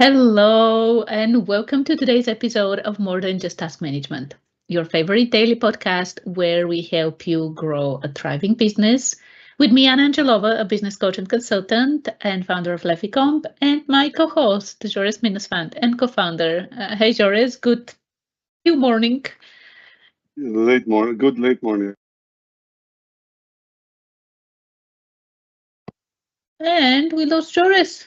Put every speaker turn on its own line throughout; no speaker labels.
Hello, and welcome to today's episode of More Than Just Task Management, your favorite daily podcast where we help you grow a thriving business. With me, Anna Angelova, a business coach and consultant and founder of Lefficomp, and my co host, Jores Minusfand, and co founder. Hey, Jores, good morning.
Late morning, good late morning.
And we lost Joris.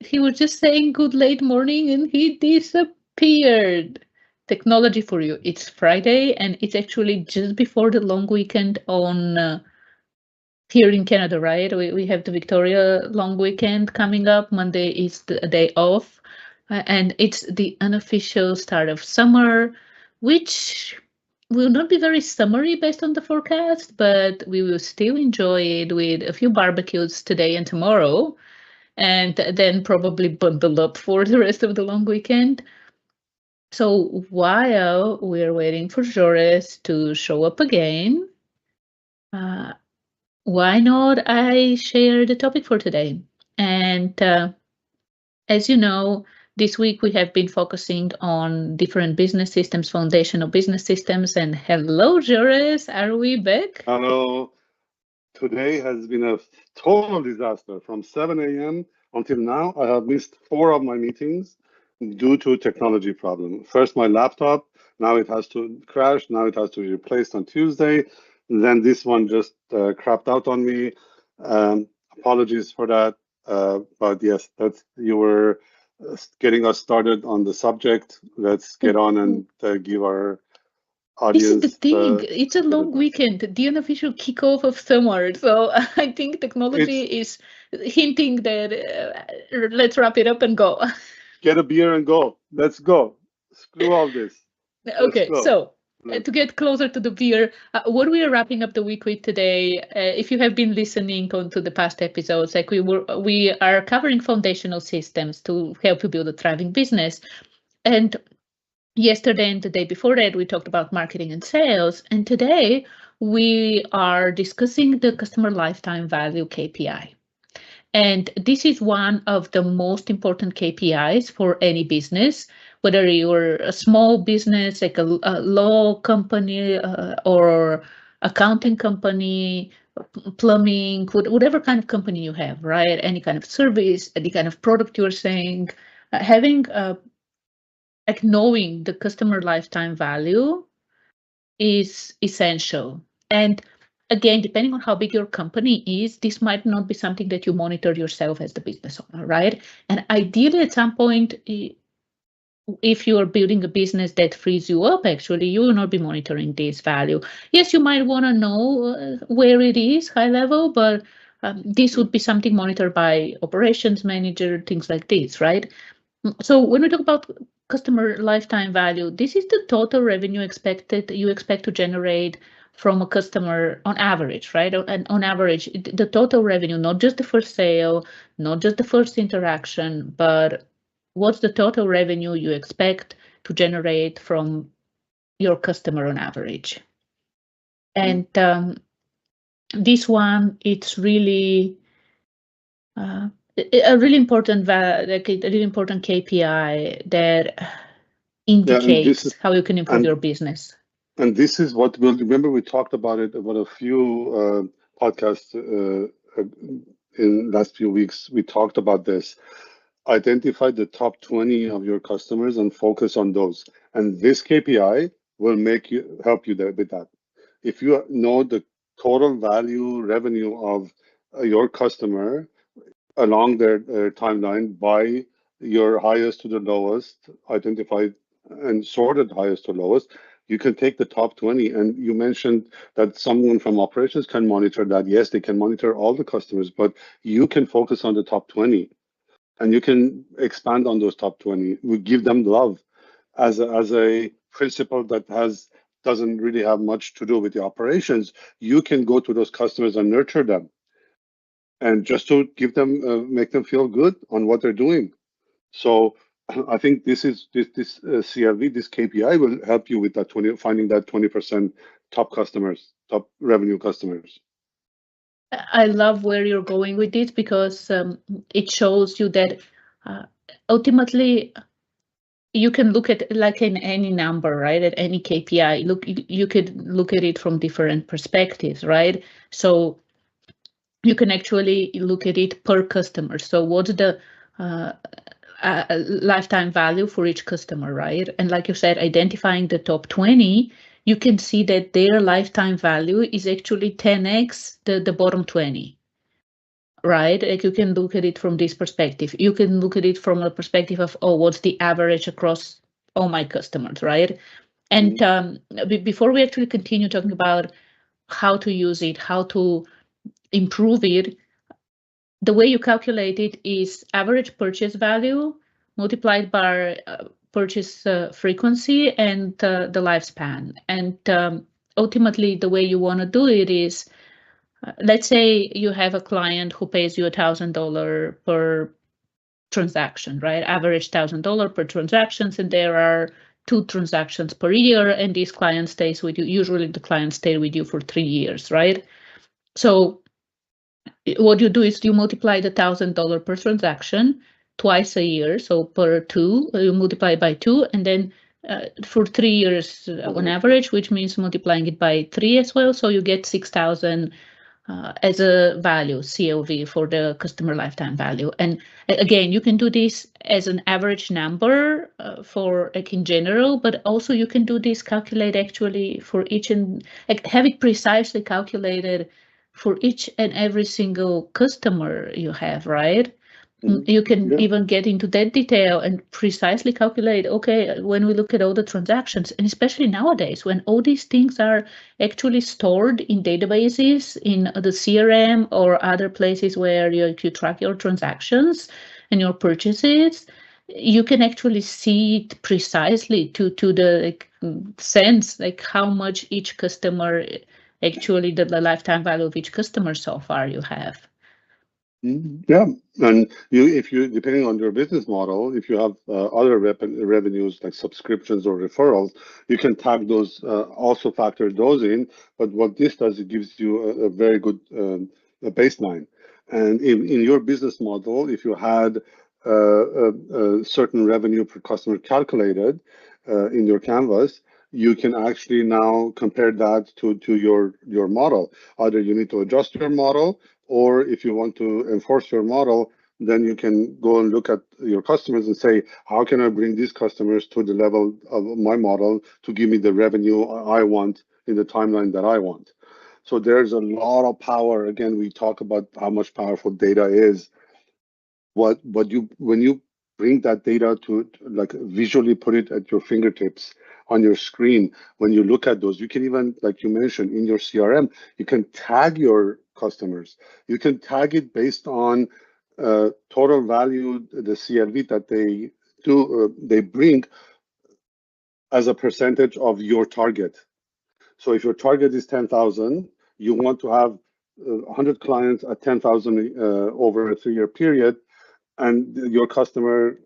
He was just saying good late morning and he disappeared. Technology for you. It's Friday and it's actually just before the long weekend on here in Canada, right? We have the Victoria long weekend coming up. Monday is the day off, and it's the unofficial start of summer, which will not be very summery based on the forecast, but we will still enjoy it with a few barbecues today and tomorrow and then probably bundle up for the rest of the long weekend. So while we're waiting for Joris to show up again, uh, why not I share the topic for today? And as you know, this week we have been focusing on different business systems, foundational business systems. And hello, Joris, are we back?
Hello. Today has been a total disaster. From 7 a.m. until now, I have missed four of my meetings due to technology problem. First, my laptop. Now it has to crash. Now it has to be replaced on Tuesday. Then this one just crapped out on me. Apologies for that. But yes, that's you were getting us started on the subject. Let's get on and give our
This is the
audience
thing.
the
It's a
good
long
advice.
weekend, the unofficial kickoff of summer. So I think technology
It's
is hinting that let's wrap it up and go.
get a beer and go. Let's go. Screw all this. Let's
Okay,
go.
so
Let-
to get closer to the beer, what we are wrapping up the week with today, if you have been listening on to the past episodes, like we are covering foundational systems to help you build a thriving business. And yesterday and the day before that, we talked about marketing and sales. And today we are discussing the customer lifetime value KPI. And this is one of the most important KPIs for any business, whether you're a small business, like a law company or accounting company, plumbing, whatever kind of company you have, right? Any kind of service, any kind of product you're saying, having like knowing the customer lifetime value is essential. And again, depending on how big your company is, this might not be something that you monitor yourself as the business owner, right? And ideally, at some point, if you are building a business that frees you up, actually, you will not be monitoring this value. Yes, you might want to know where it is high level, but this would be something monitored by operations manager, things like this, right? So when we talk about customer lifetime value, this is the total revenue expected you expect to generate from a customer on average, right? And on average, the total revenue, not just the first sale, not just the first interaction, but what's the total revenue you expect to generate from your customer on average?
Mm.
And this one, it's really uh, a really important like a really important KPI that
Yeah, and this
indicates
is
how you can improve
and
your business.
and this is what we'll remember. We talked about it about a few podcasts in last few weeks. We talked about this. Identify the top 20 of your customers and focus on those. And this KPI will make you help you there with that. If you know the total value revenue of your customer along their timeline by your highest to the lowest, identified and sorted highest to lowest, you can take the top 20. And you mentioned that someone from operations can monitor that. Yes, they can monitor all the customers, but you can focus on the top 20 and you can expand on those top 20. We give them love as a principle that has doesn't really have much to do with the operations. You can go to those customers and nurture them and just to give them make them feel good on what they're doing. So I think this CLV, this KPI will help you with that 20, finding that 20% top customers, top revenue customers.
I love where you're going with this because it shows you that uh, ultimately you can look at like in any number, right? At any KPI, you could look at it from different perspectives, right? So you can actually look at it per customer. So what's the uh, lifetime value for each customer, right? And like you said, identifying the top 20, you can see that their lifetime value is actually 10x the bottom 20, right? Like you can look at it from this perspective. You can look at it from a perspective of, oh, what's the average across all my customers, right? And before we actually continue talking about how to use it, how to improve it, the way you calculate it is average purchase value multiplied by purchase frequency and the lifespan. And ultimately, the way you want to do it is, let's say you have a client who pays you $1,000 per transaction, right? Average $1,000 per transactions, and there are 2 transactions per year, and this client stays with you. Usually, the client stay with you for 3 years, right? So what you do is you multiply the $1,000 per transaction twice a year. So per two, you multiply by two, and then for 3 years on average, which means multiplying it by three as well. So you get 6,000 as a value, CLV, for the customer lifetime value. And again, you can do this as an average number for like in general, but also you can do this calculate actually for each and like have it precisely calculated for each and every single customer you have, right? You can
Yeah.
even get into that detail and precisely calculate, okay, when we look at all the transactions, and especially nowadays when all these things are actually stored in databases in the CRM or other places where you track your transactions and your purchases, you can actually see it precisely to the like, sense, like how much each customer, actually the lifetime value of each customer so far you have.
Yeah, and if you, depending on your business model, if you have other revenues like subscriptions or referrals, you can tag those, also factor those in. But what this does, it gives you a very good a baseline. And in your business model, if you had a certain revenue per customer calculated in your canvas, you can actually now compare that to your model. Either you need to adjust your model, or if you want to enforce your model, then you can go and look at your customers and say, how can I bring these customers to the level of my model to give me the revenue I want in the timeline that I want? So there's a lot of power. Again, we talk about how much powerful data is. What you, when you bring that data to like visually put it at your fingertips on your screen, when you look at those, you can even, like you mentioned, in your CRM, you can tag your customers. You can tag it based on total value, the CLV that they bring as a percentage of your target. So if your target is 10,000, you want to have 100 clients at 10,000 over a 3-year period, and your customer,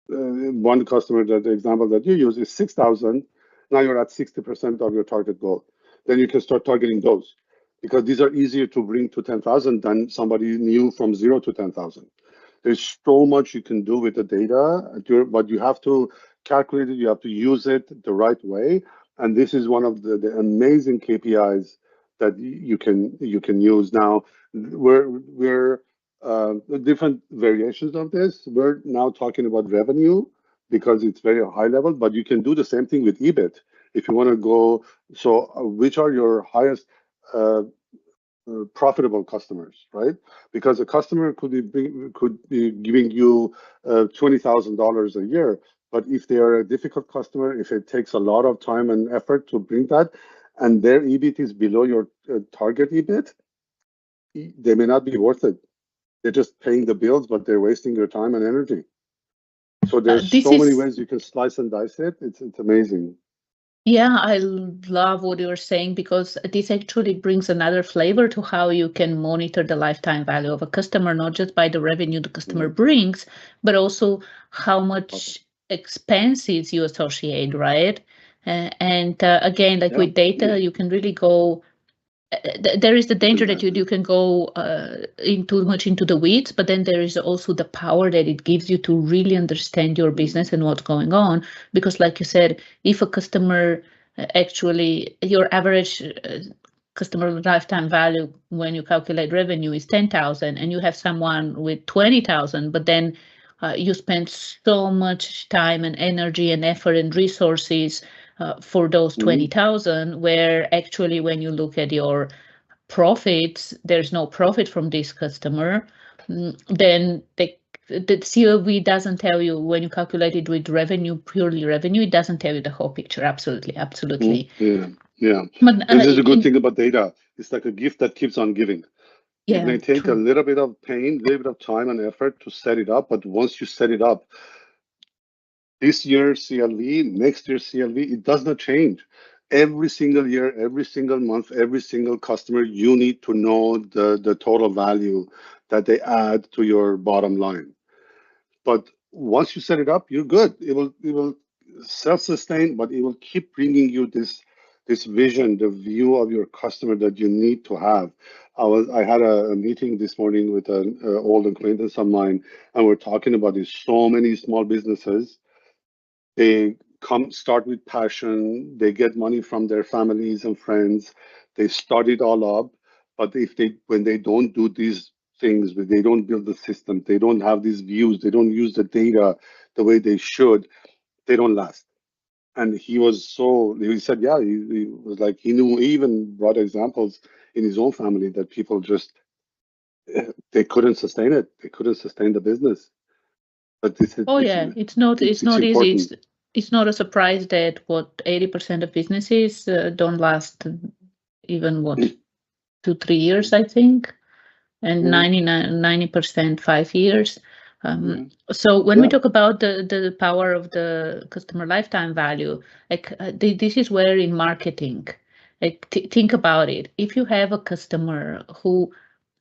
one customer, that the example that you use is 6,000. Now you're at 60% of your target goal. Then you can start targeting those, because these are easier to bring to 10,000 than somebody new from 0 to 10,000. There's so much you can do with the data, but you have to calculate it, you have to use it the right way. And this is one of the amazing KPIs that you can use. Now, we're different variations of this. We're now talking about revenue because it's very high level, but you can do the same thing with EBIT if you want to go. So, which are your highest uh, profitable customers, right? Because a customer could be giving you $20,000 a year, but if they are a difficult customer, if it takes a lot of time and effort to bring that, and their EBIT is below your target EBIT, they may not be worth it. They're just paying the bills, but they're wasting your time and energy. So there's
This
so many
is
ways you can slice and dice it. It's amazing.
Yeah, I love what you're saying because this actually brings another flavor to how you can monitor the lifetime value of a customer, not just by the revenue the customer
Mhm.
brings, but also how
Awesome.
much expenses you associate, right? And again, like
Yeah.
with data, you can really go. there is the
You can
danger that
imagine.
you can go in too much into the weeds, but then there is also the power that it gives you to really understand your business and what's going on. Because, like you said, if a customer actually your average customer lifetime value when you calculate revenue is 10,000, and you have someone with 20,000, but then you spend so much time and energy and effort and resources for those
Mhm.
20,000, where actually when you look at your profits, there's no profit from this customer. Then the COV doesn't tell you, when you calculate it with revenue, purely revenue, it doesn't tell you the whole picture. Absolutely, absolutely.
Yeah, yeah.
But
This is a good thing about data. It's like a gift that keeps on giving. It
yeah,
may take a
true.
little bit of pain, a little bit of time and effort to set it up, but once you set it up, this year CLV, next year CLV, it does not change. Every single year, every single month, every single customer, you need to know the total value that they add to your bottom line. But once you set it up, you're good. It will self-sustain, but it will keep bringing you this vision, the view of your customer that you need to have. I had a meeting this morning with an old acquaintance of mine, and we're talking about this. So many small businesses, they come start with passion, they get money from their families and friends, they start it all up, but if they when they don't do these things, when they don't build the system, they don't have these views, they don't use the data the way they should, they don't last. And he said, yeah, he was like, he knew, he even brought examples in his own family that people just they couldn't sustain it, they couldn't sustain the business. But this is
Oh yeah,
it's
it's
it's
not easy.
important.
It's not a surprise that what 80% of businesses don't last even what 2 3 years, I think, and
Yeah,
90% 5 years.
yeah,
So when we
yeah.
talk about the power of the customer lifetime value, like this is where in marketing, like think about it. If you have a customer who,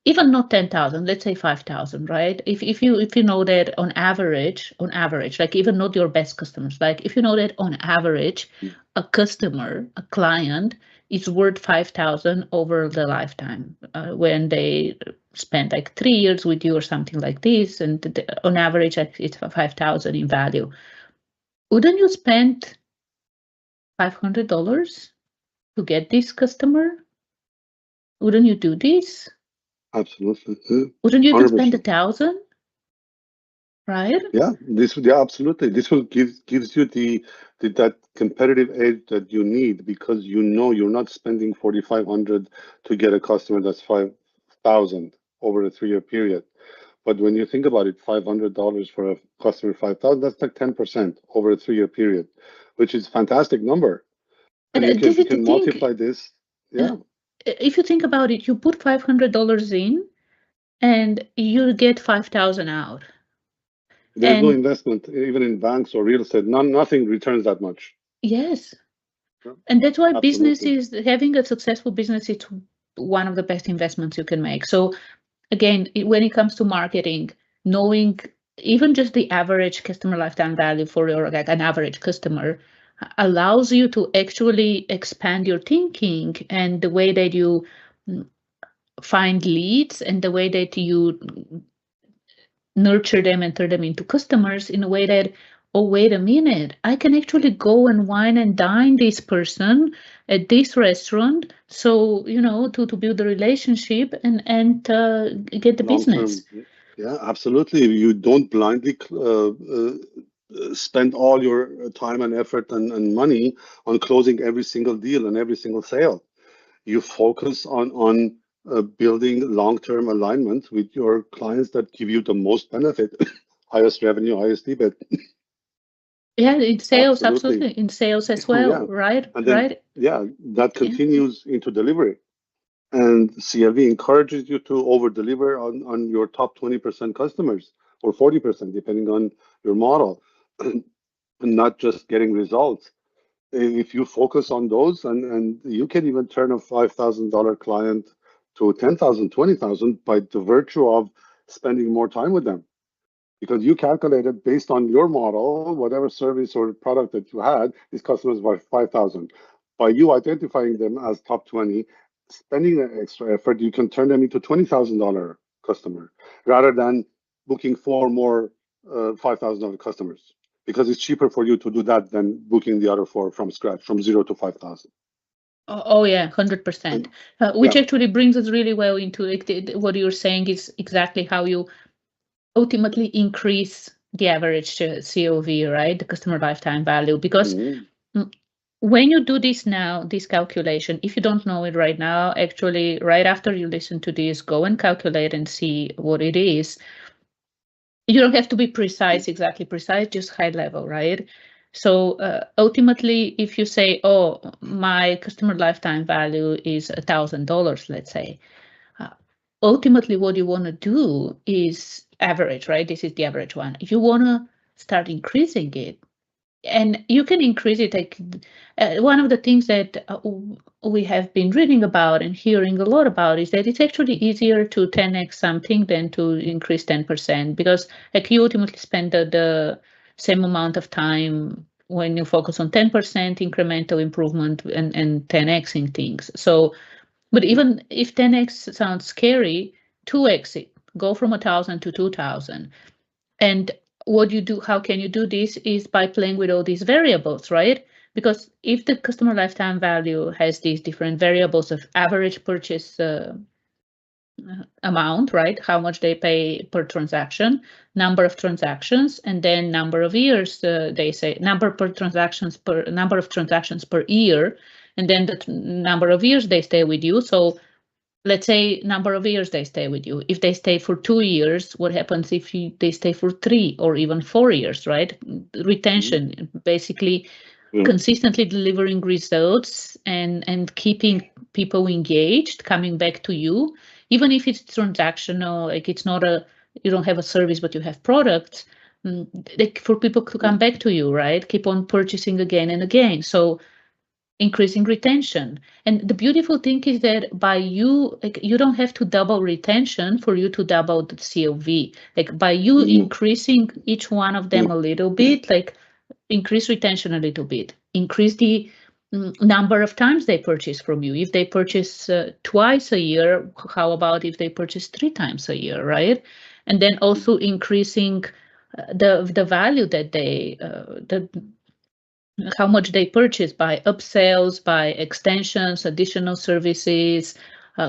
even not 10,000, let's say 5,000, right? If you know that on average, like even not your best customers, like if you know that on average, a customer, a client is worth 5,000 over the lifetime, when they spend like 3 years with you or something like this, and on average, like, it's 5,000 in value. Wouldn't you spend $500 to get this customer? Wouldn't you do this?
Absolutely. Yeah.
Wouldn't you even spend a
100%.
thousand, right?
Yeah, absolutely. This will gives you the that competitive edge that you need because you know you're not spending 4,500 to get a customer that's 5,000 over a 3-year period. But when you think about it, $500 for a customer 5,000, that's like 10% over a 3-year period, which is a fantastic number. And
And
if
this
you
is the
can
thing.
multiply this,
Uh,
yeah,
if you think about it, you put $500 in and you get 5,000 out.
there's no
And
investment even in banks or real estate. Nothing returns that much.
yes,
Yeah,
and that's why business
absolutely.
is having a successful business. It's one of the best investments you can make. So again, when it comes to marketing, knowing even just the average customer lifetime value for your, like, an average customer allows you to actually expand your thinking and the way that you mm, find leads and the way that you nurture them and turn them into customers in a way that, oh, wait a minute, I can actually go and wine and dine this person at this restaurant. So, to build a relationship and get the
Long
business.
term. Yeah, absolutely. You don't blindly spend all your time and effort and money on closing every single deal and every single sale. You focus on building long-term alignment with your clients that give you the most benefit, highest revenue, highest EBIT.
Yeah, in sales,
Absolutely.
absolutely. In sales as
Yeah.
well, right?
And then,
Right.
yeah, that
Yeah.
continues into delivery. And CLV encourages you to over deliver on your top 20% customers or 40%, depending on your model, and not just getting results. If you focus on those, and you can even turn a $5,000 client to 10,000, 20,000 by the virtue of spending more time with them. Because you calculated based on your model, whatever service or product that you had, these customers were 5,000. By you identifying them as top 20, spending an extra effort, you can turn them into $20,000 customer rather than booking 4 more $5,000 customers, because it's cheaper for you to do that than booking the other 4 from scratch, from 0 to 5,000.
Oh yeah, 100%. Which
Yeah.
actually brings us really well into like what you're saying is exactly how you ultimately increase the average COV, right? The customer lifetime value. Because
Mm-hmm.
when you do this now, this calculation, if you don't know it right now, actually, right after you listen to this, go and calculate and see what it is. You don't have to be precise, exactly precise, just high level, right? So ultimately, if you say, oh, my customer lifetime value is $1,000, let's say, uh, ultimately what you want to do is average, right? This is the average one. You want to start increasing it, and you can increase it. Like one of the things that we have been reading about and hearing a lot about is that it's actually easier to 10x something than to increase 10%, because like you ultimately spend the same amount of time when you focus on 10% incremental improvement and 10xing things. So, but even if 10x sounds scary, 2x it, go from 1,000 to 2,000. And what you do, how can you do this, is by playing with all these variables, right? Because if the customer lifetime value has these different variables of average purchase amount, right? How much they pay per transaction, number of transactions, and then number of years, they say number per transactions per number of transactions per year, and then the number of years they stay with you. So let's say number of years they stay with you. If they stay for 2 years, what happens if they stay for 3 or even 4 years, right? Retention, basically
Yeah.
consistently delivering results and keeping people engaged, coming back to you, even if it's transactional, like it's not you don't have a service, but you have products, like for people to come back to you, right? Keep on purchasing again and again. So increasing retention. And the beautiful thing is that by you, like you don't have to double retention for you to double the COV. Like by you increasing each one of them a little bit, like increase retention a little bit, increase the number of times they purchase from you. If they purchase twice a year, how about if they purchase 3 times a year, right? And then also increasing the value that how much they purchase by upsells, by extensions, additional services,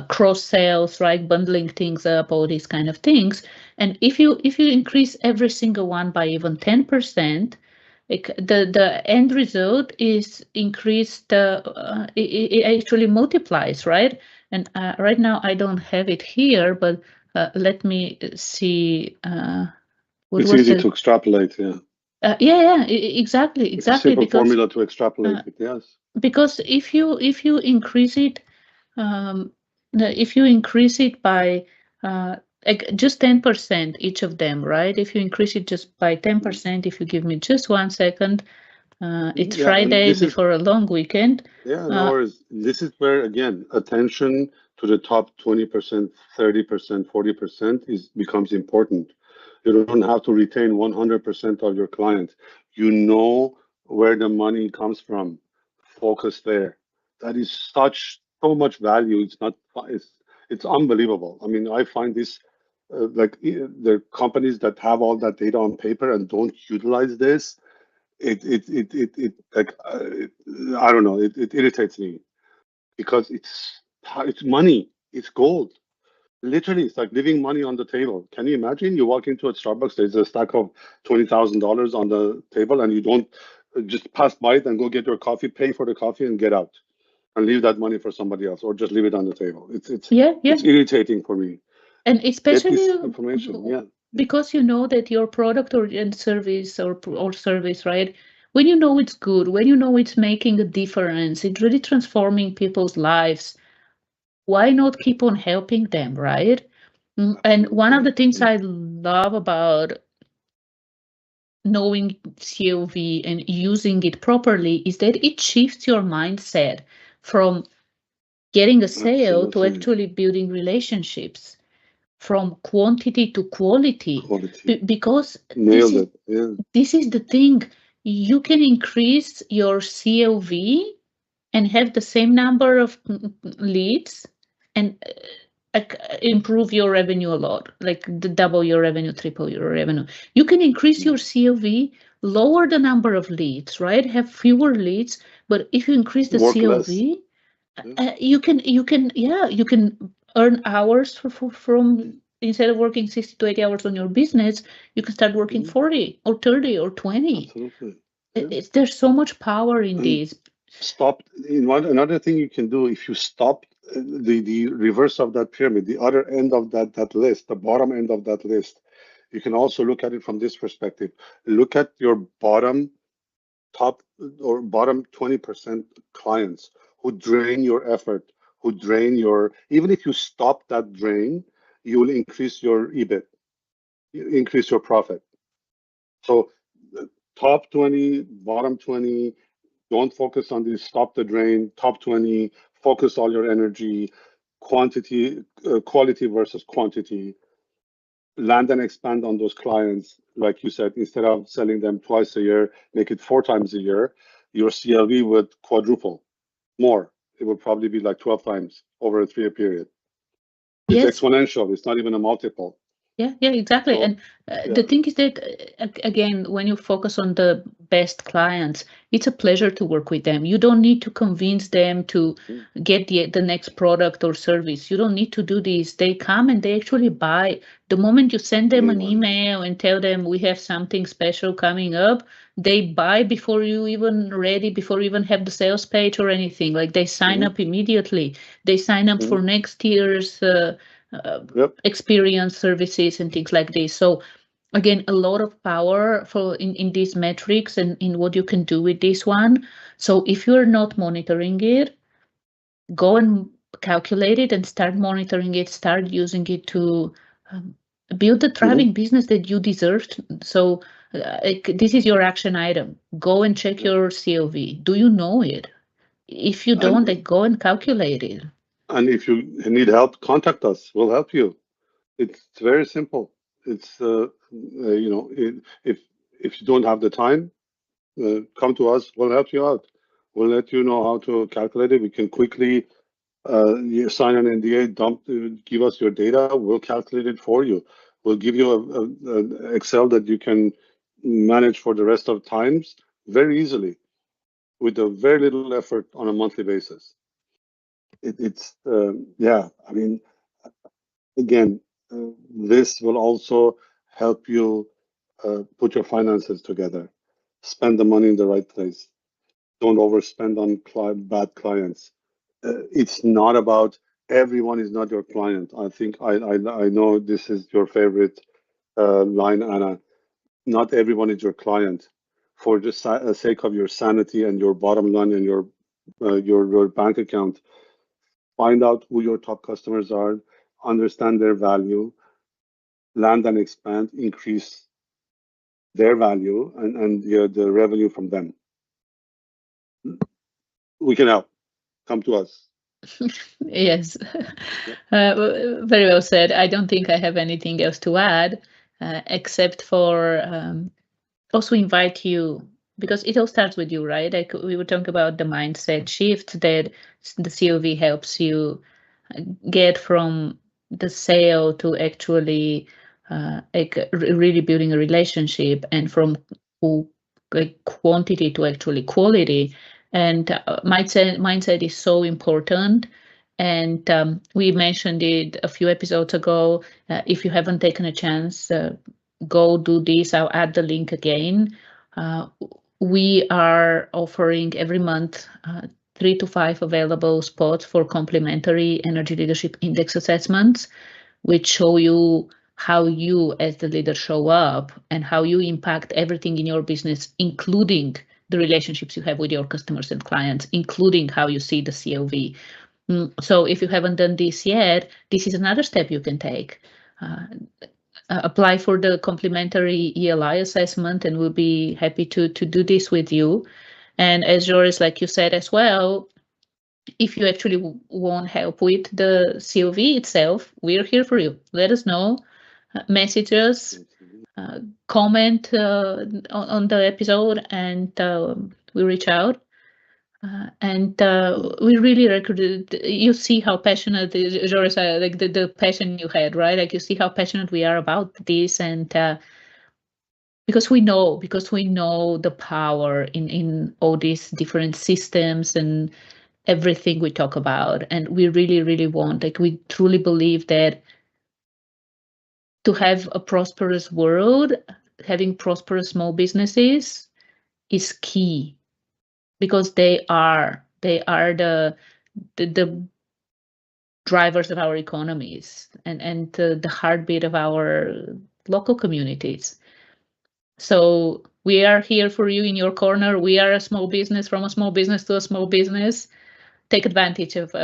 cross sales, right? Bundling things up, all these kind of things. And if you increase every single one by even 10%, like the end result is increased. It actually multiplies, right? And right now I don't have it here, but let me see. What
It's
was
easy
the?
to extrapolate, yeah.
Yeah, exactly,
It's a
exactly,
simple
because
formula to extrapolate with, yes.
because if you increase it, um, if you increase it by like just 10% each of them, right? If you increase it just by 10%, if you give me just 1 second, it's
Yeah, and
Friday
this is,
before a long weekend.
yeah, no
Uh,
worries. This is where, again, attention to the top 20%, 30%, 40% becomes important. You don't have to retain 100% of your clients. You know where the money comes from. Focus there. That is so much value. It's unbelievable. I mean, I find this the companies that have all that data on paper and don't utilize this. It like I don't know. It irritates me because it's money. It's gold. Literally, it's like leaving money on the table. Can you imagine? You walk into a Starbucks, there's a stack of $20,000 on the table, and you don't just pass by it and go get your coffee, pay for the coffee, and get out, and leave that money for somebody else, or just leave it on the table.
yeah, yeah,
It's irritating for me.
and
Get
especially
this information. Yeah,
because you know that your product or and service or service, right? When you know it's good, when you know it's making a difference, it's really transforming people's lives, why not keep on helping them, right? And one of
absolutely.
the things I love about knowing COV and using it properly is that it shifts your mindset from getting a sale to
Absolutely.
actually building relationships, from quantity to quality.
Quality.
Because this
Nailed
is
it. Yeah.
this is the thing. You can increase your COV and have the same number of leads and improve your revenue a lot, like double your revenue, triple your revenue. You can increase your CLV, lower the number of leads, right? Have fewer leads, but if you increase the
Work less.
CLV, you can earn hours from instead of working 60 to 80 hours on your business, you can start working 40 or 30 or 20.
Absolutely.
There's so much power in
And
this.
stop. Another thing you can do, if you stop the reverse of that pyramid, the other end of that list, the bottom end of that list, you can also look at it from this perspective. Look at your top or bottom 20% clients who drain your effort, who drain your, even if you stop that drain, you will increase your EBIT, increase your profit. So top 20, bottom 20, don't focus on the stop the drain, top 20, focus all your energy, quality versus quantity, land and expand on those clients. Like you said, instead of selling them twice a year, make it 4 times a year, your CLV would quadruple more. It would probably be like 12 times over a 3-year period. It's
Yes.
exponential. It's not even a multiple.
Yeah, exactly.
So,
And the thing is that, again, when you focus on the best clients, it's a pleasure to work with them. You don't need to convince them to get the next product or service. You don't need to do this. They come and they actually buy. The moment you send them an email and tell them we have something special coming up, they buy before you even ready, before you even have the sales page or anything. Like they sign up immediately. They sign up for next year's experience services and things like this. So again, a lot of power for in these metrics and in what you can do with this one. So if you're not monitoring it, go and calculate it and start monitoring it, start using it to build the thriving business that you deserve. So this is your action item. Go and check your CLV. Do you know it? If you don't, then go and calculate it.
And if you need help, contact us. We'll help you. It's very simple. It's if you don't have the time, come to us. We'll help you out. We'll let you know how to calculate it. We can quickly you sign an NDA, give us your data. We'll calculate it for you. We'll give you a Excel that you can manage for the rest of times very easily with a very little effort on a monthly basis. I mean, again, this will also help you put your finances together, spend the money in the right place. Don't overspend on bad clients. It's not about everyone is not your client. I think I know this is your favorite line, Anna. Not everyone is your client. For the sake of your sanity and your bottom line and your bank account, find out who your top customers are, understand their value, land and expand, increase their value and the revenue from them. We can help. Come to us.
Yes, very well said. I don't think I have anything else to add, except for also invite you, because it all starts with you, right? Like we were talking about the mindset shift that the COV helps you get from the sale to actually really building a relationship, and from like quantity to actually quality. And mindset is so important. And we mentioned it a few episodes ago. If you haven't taken a chance, go do this. I'll add the link again. We are offering every month 3 to 5 available spots for complimentary energy leadership index assessments, which show you how you as the leader show up and how you impact everything in your business, including the relationships you have with your customers and clients, including how you see the CLV. So if you haven't done this yet, this is another step you can take. Apply for the complimentary ELI assessment, and we'll be happy to do this with you. And as Jores, like you said as well, if you actually want help with the CLV itself, we're here for you. Let us know, message us, comment on the episode, and we reach out. And we really recruited. You see how passionate Joris, like the passion you had, right? Like you see how passionate we are about this, and because we know the power in all these different systems and everything we talk about, and we really want, like, we truly believe that to have a prosperous world, having prosperous small businesses is key, because they are the drivers of our economies, and the heartbeat of our local communities. So we are here for you in your corner. We are a small business, from a small business to a small business. Take advantage of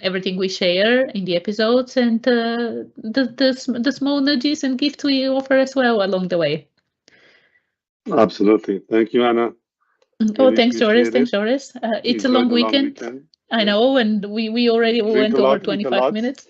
everything we share in the episodes, and the small nudges and gifts we offer as well along the way.
Absolutely. Thank you, Anna.
Oh,
Really
thanks, Joris.
appreciate
Thanks,
it.
Joris. It's a
Enjoy
long
the long
weekend.
weekend.
I
Yes.
know, and we already
Drink a
went over
lot, eat a
25
lot.
minutes.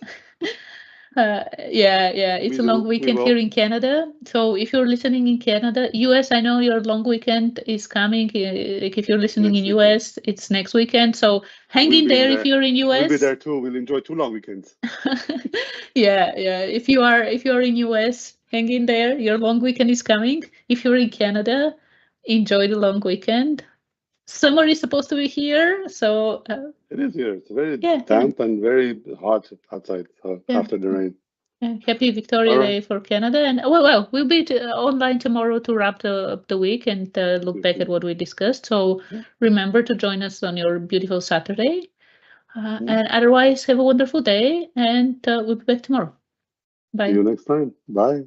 Yeah, it's
We
a long
do. We
weekend here
will.
in Canada. So if you're listening in Canada, US, I know your long weekend is coming. Like if you're listening in
Next weekend.
US, it's next weekend. So hang
We'll
in
be in
there if
there.
you're in
We'll be
US.
there too. We'll enjoy 2 long weekends.
Yeah. If you are in US, hang in there. Your long weekend is coming. If you're in Canada, enjoy the long weekend. Summer is supposed to be here, so
It is here. It's very
yeah.
damp and very hot outside
Yeah.
after the rain.
Happy Victoria
All right.
Day for Canada, and well, we'll be online tomorrow to wrap up the week and look back at what we discussed. So
Yeah.
remember to join us on your beautiful Saturday,
Yeah.
and otherwise have a wonderful day, and we'll be back tomorrow.
See
Bye.
you next time. Bye.